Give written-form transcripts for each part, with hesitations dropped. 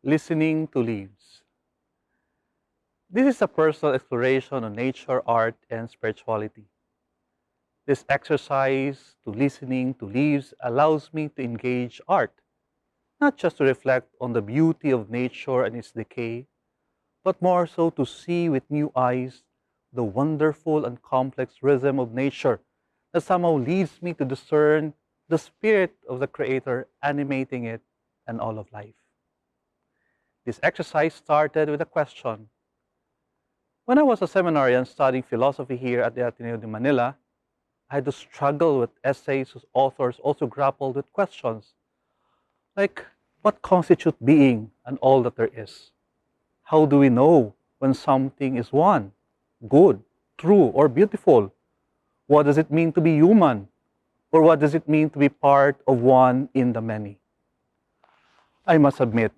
Listening to leaves. This is a personal exploration of nature, art, and spirituality. This exercise to listening to leaves allows me to engage art, not just to reflect on the beauty of nature and its decay, but more so to see with new eyes the wonderful and complex rhythm of nature that somehow leads me to discern the spirit of the Creator animating it and all of life. This exercise started with a question. When I was a seminarian studying philosophy here at the Ateneo de Manila, I had to struggle with essays whose authors also grappled with questions like what constitutes being and all that there is? How do we know when something is one, good, true, or beautiful? What does it mean to be human? Or what does it mean to be part of one in the many? I must admit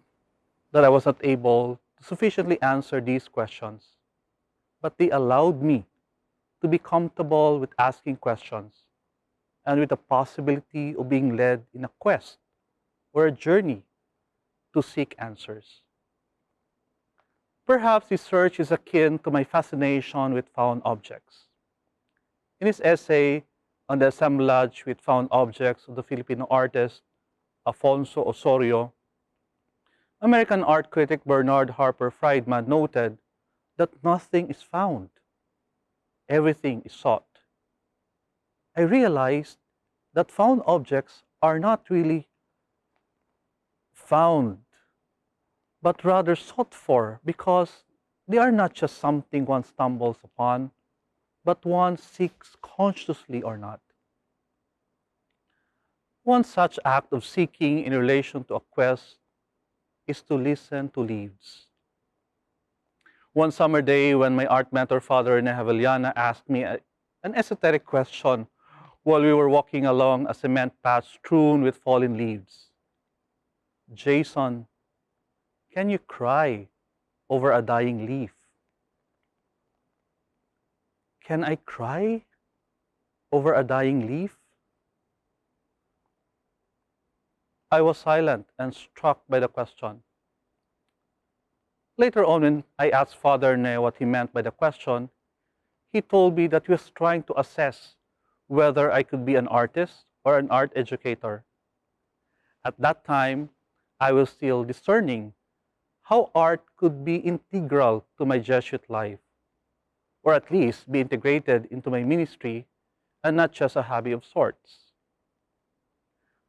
that I was not able to sufficiently answer these questions, but they allowed me to be comfortable with asking questions and with the possibility of being led in a quest or a journey to seek answers. Perhaps this search is akin to my fascination with found objects. In his essay on the assemblage with found objects of the Filipino artist Afonso Osorio, American art critic Bernard Harper Friedman noted that nothing is found, everything is sought. I realized that found objects are not really found, but rather sought for, because they are not just something one stumbles upon, but one seeks consciously or not. One such act of seeking in relation to a quest is to listen to leaves. One summer day when my art mentor, Father Nehaveliana, asked me an esoteric question while we were walking along a cement path strewn with fallen leaves. Jason, can you cry over a dying leaf? Can I cry over a dying leaf? I was silent and struck by the question. Later on, when I asked Father Ne what he meant by the question, he told me that he was trying to assess whether I could be an artist or an art educator. At that time, I was still discerning how art could be integral to my Jesuit life, or at least be integrated into my ministry and not just a hobby of sorts.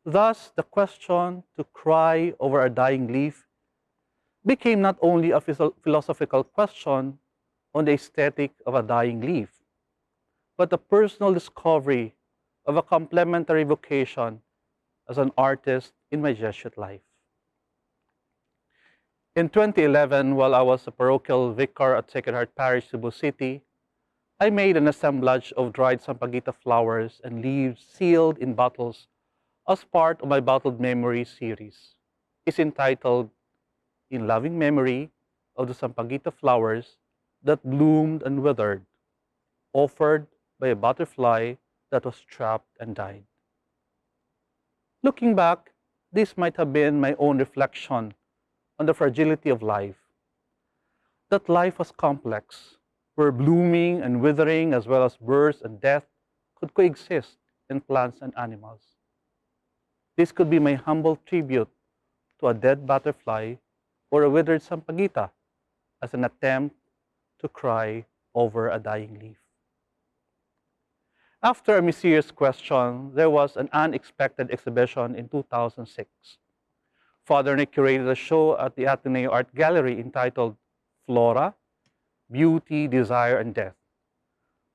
Thus, the question to cry over a dying leaf became not only a philosophical question on the aesthetic of a dying leaf, but a personal discovery of a complementary vocation as an artist in my Jesuit life. In 2011, while I was a parochial vicar at Sacred Heart Parish, Cebu City, I made an assemblage of dried sampaguita flowers and leaves sealed in bottles as part of my Bottled Memories series. It's entitled In Loving Memory of the Sampaguita Flowers That Bloomed and Withered, offered by a butterfly that was trapped and died. Looking back, this might have been my own reflection on the fragility of life. That life was complex, where blooming and withering as well as birth and death could coexist in plants and animals. This could be my humble tribute to a dead butterfly or a withered sampaguita as an attempt to cry over a dying leaf. After a mysterious question, there was an unexpected exhibition in 2006. Father Nick curated a show at the Ateneo Art Gallery entitled Flora, Beauty, Desire, and Death,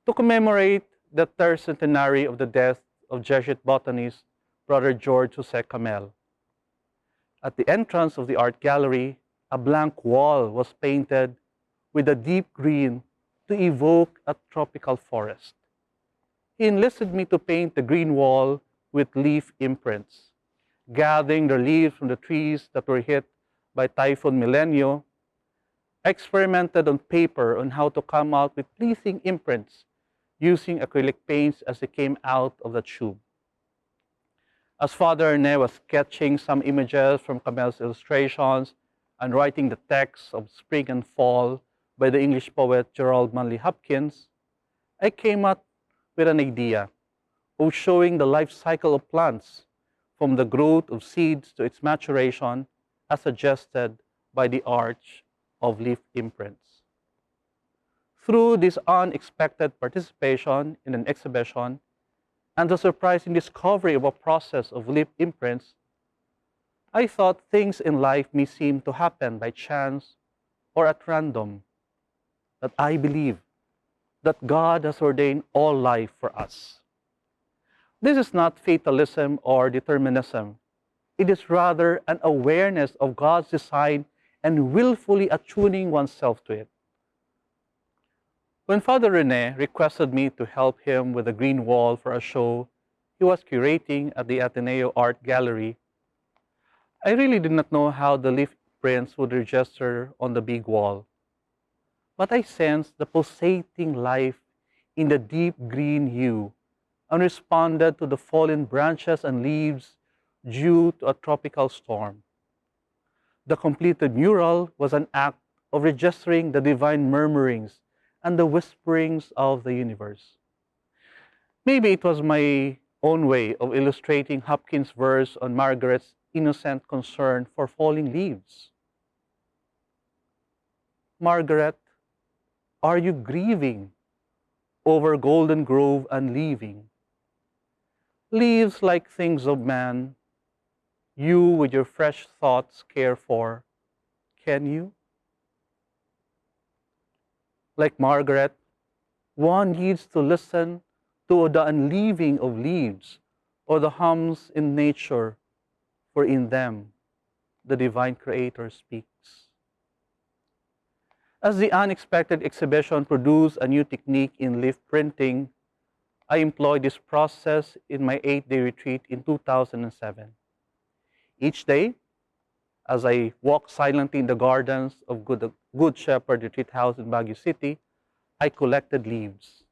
to commemorate the third centenary of the death of Jesuit botanist Brother George Jose Camel. At the entrance of the art gallery, a blank wall was painted with a deep green to evoke a tropical forest. He enlisted me to paint the green wall with leaf imprints, gathering the leaves from the trees that were hit by Typhoon Milenio. I experimented on paper on how to come out with pleasing imprints using acrylic paints as they came out of the tube. As Father Ne was sketching some images from Camel's illustrations, and writing the text of Spring and Fall by the English poet Gerald Manley Hopkins, I came up with an idea of showing the life cycle of plants from the growth of seeds to its maturation as suggested by the arch of leaf imprints. Through this unexpected participation in an exhibition and the surprising discovery of a process of leaf imprints, I thought things in life may seem to happen by chance or at random, that I believe that God has ordained all life for us. This is not fatalism or determinism. It is rather an awareness of God's design and willfully attuning oneself to it. When Father Rene requested me to help him with the green wall for a show he was curating at the Ateneo Art Gallery, I really did not know how the leaf prints would register on the big wall. But I sensed the pulsating life in the deep green hue and responded to the fallen branches and leaves due to a tropical storm. The completed mural was an act of registering the divine murmurings and the whisperings of the universe. Maybe it was my own way of illustrating Hopkins' verse on Margaret's innocent concern for falling leaves. Margaret, are you grieving over golden grove and leaving? Leaves like things of man, you with your fresh thoughts care for, can you? Like Margaret, one needs to listen to the unleaving of leaves or the hums in nature, for in them the divine Creator speaks. As the unexpected exhibition produced a new technique in leaf printing, I employed this process in my 8-day retreat in 2007. Each day, as I walked silently in the gardens of Good Shepherd Retreat House in Baguio City, I collected leaves.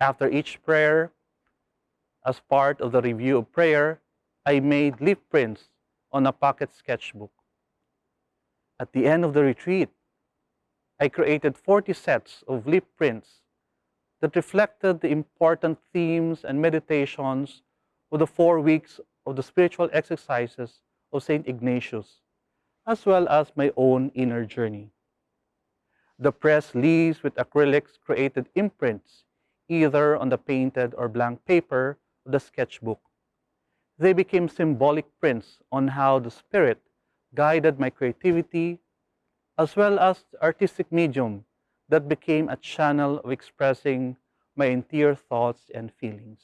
After each prayer, as part of the review of prayer, I made leaf prints on a pocket sketchbook. At the end of the retreat, I created 40 sets of leaf prints that reflected the important themes and meditations of the 4 weeks of the spiritual exercises of St. Ignatius, as well as my own inner journey. The pressed leaves with acrylics created imprints, either on the painted or blank paper of the sketchbook. They became symbolic prints on how the Spirit guided my creativity, as well as the artistic medium that became a channel of expressing my interior thoughts and feelings.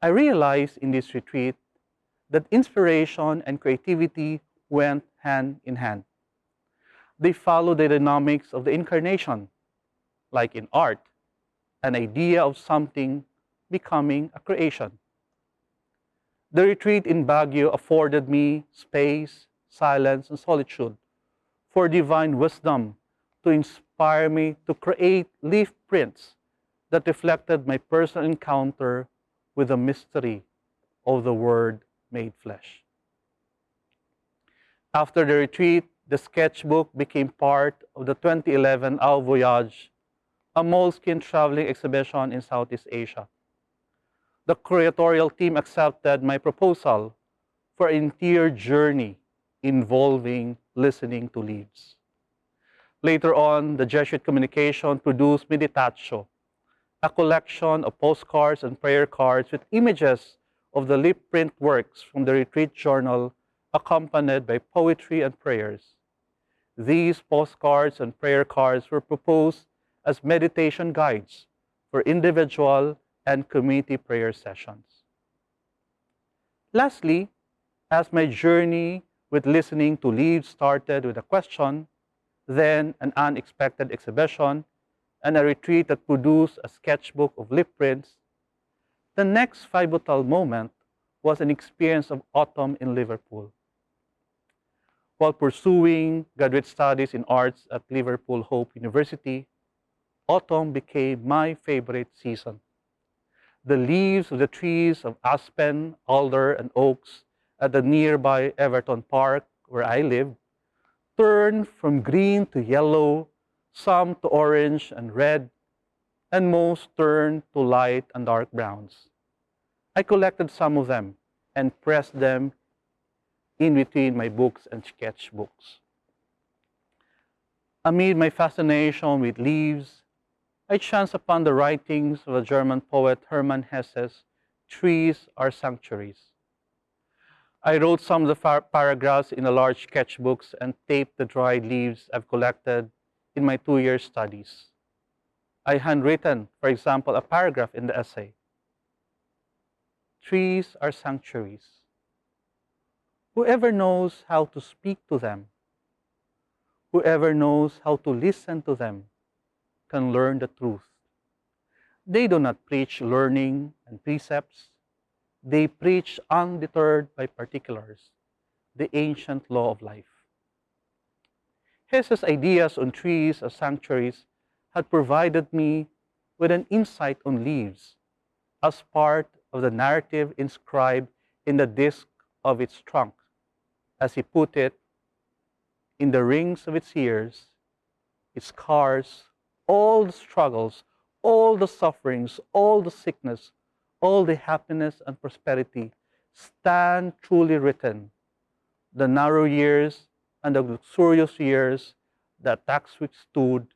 I realized in this retreat that inspiration and creativity went hand in hand. They follow the dynamics of the incarnation, like in art, an idea of something becoming a creation. The retreat in Baguio afforded me space, silence, and solitude for divine wisdom to inspire me to create leaf prints that reflected my personal encounter with the mystery of the Word made flesh. After the retreat, the sketchbook became part of the 2011 Au Voyage, a moleskin traveling exhibition in Southeast Asia. The curatorial team accepted my proposal for an interior journey involving listening to leaves. Later on, the Jesuit communication produced Meditatio, a collection of postcards and prayer cards with images of the leaf print works from the retreat journal, accompanied by poetry and prayers. These postcards and prayer cards were proposed as meditation guides for individual and community prayer sessions. Lastly, as my journey with listening to leaves started with a question, then an unexpected exhibition, and a retreat that produced a sketchbook of leaf prints, the next pivotal moment was an experience of autumn in Liverpool. While pursuing graduate studies in arts at Liverpool Hope University, autumn became my favorite season. The leaves of the trees of aspen, alder, and oaks at the nearby Everton Park, where I live, turn from green to yellow, some to orange and red, and most turn to light and dark browns. I collected some of them and pressed them in between my books and sketchbooks. Amid my fascination with leaves, I chanced upon the writings of the German poet Hermann Hesse's "Trees Are Sanctuaries." I wrote some of the paragraphs in a large sketchbooks and taped the dried leaves I've collected in my 2-year studies. I handwritten, for example, a paragraph in the essay. Trees are sanctuaries. Whoever knows how to speak to them, whoever knows how to listen to them, can learn the truth. They do not preach learning and precepts. They preach undeterred by particulars, the ancient law of life. Hesse's ideas on trees as sanctuaries had provided me with an insight on leaves as part of the narrative inscribed in the disc of its trunk. As he put it, in the rings of its ears, its scars, all the struggles, all the sufferings, all the sickness, all the happiness and prosperity stand truly written. The narrow years and the luxurious years, the attacks withstood,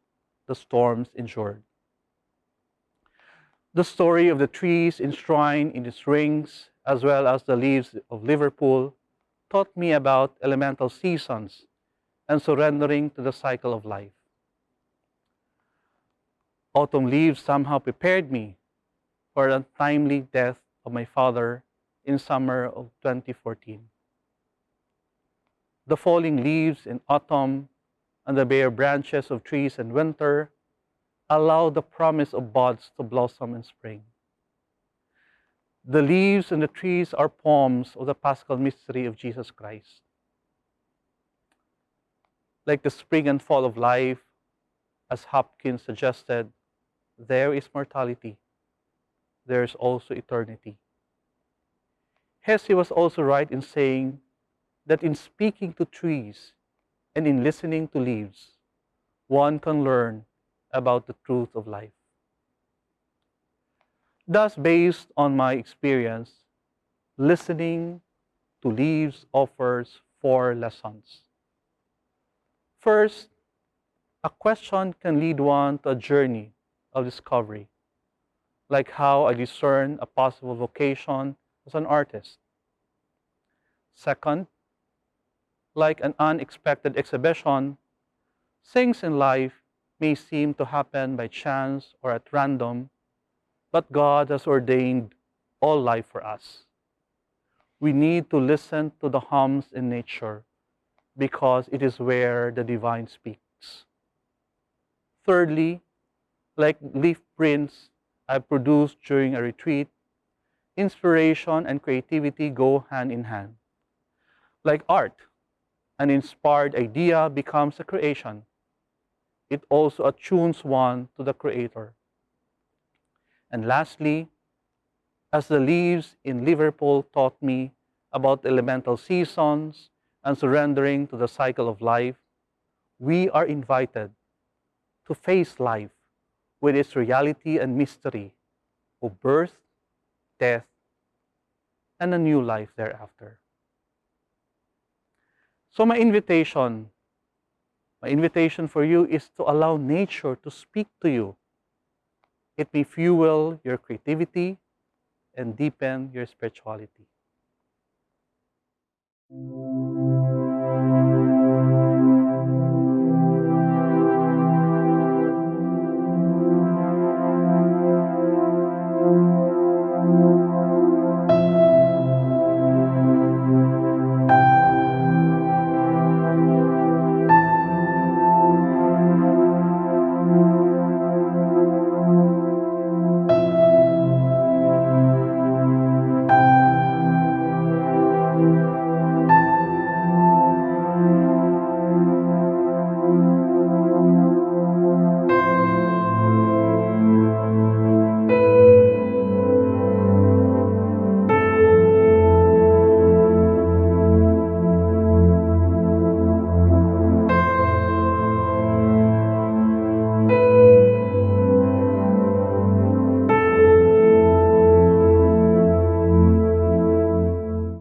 the storms endured. The story of the trees enshrined in its rings, as well as the leaves of Liverpool, taught me about elemental seasons and surrendering to the cycle of life. Autumn leaves somehow prepared me for the untimely death of my father in summer of 2014. The falling leaves in autumn and the bare branches of trees in winter allow the promise of buds to blossom in spring. The leaves and the trees are poems of the Paschal mystery of Jesus Christ. Like the spring and fall of life, as Hopkins suggested, there is mortality. There is also eternity. Hesse was also right in saying that in speaking to trees and in listening to leaves, one can learn about the truth of life. Thus, based on my experience, listening to leaves offers 4 lessons. First, a question can lead one to a journey of discovery, like how I discern a possible vocation as an artist. Second, like an unexpected exhibition, things in life may seem to happen by chance or at random, but God has ordained all life for us. We need to listen to the hums in nature because it is where the divine speaks. Thirdly, like leaf prints I produced during a retreat, inspiration and creativity go hand in hand. Like art, an inspired idea becomes a creation. It also attunes one to the Creator. And lastly, as the leaves in Liverpool taught me about elemental seasons and surrendering to the cycle of life, we are invited to face life with its reality and mystery of birth, death, and a new life thereafter. So my invitation for you is to allow nature to speak to you. It may fuel your creativity and deepen your spirituality.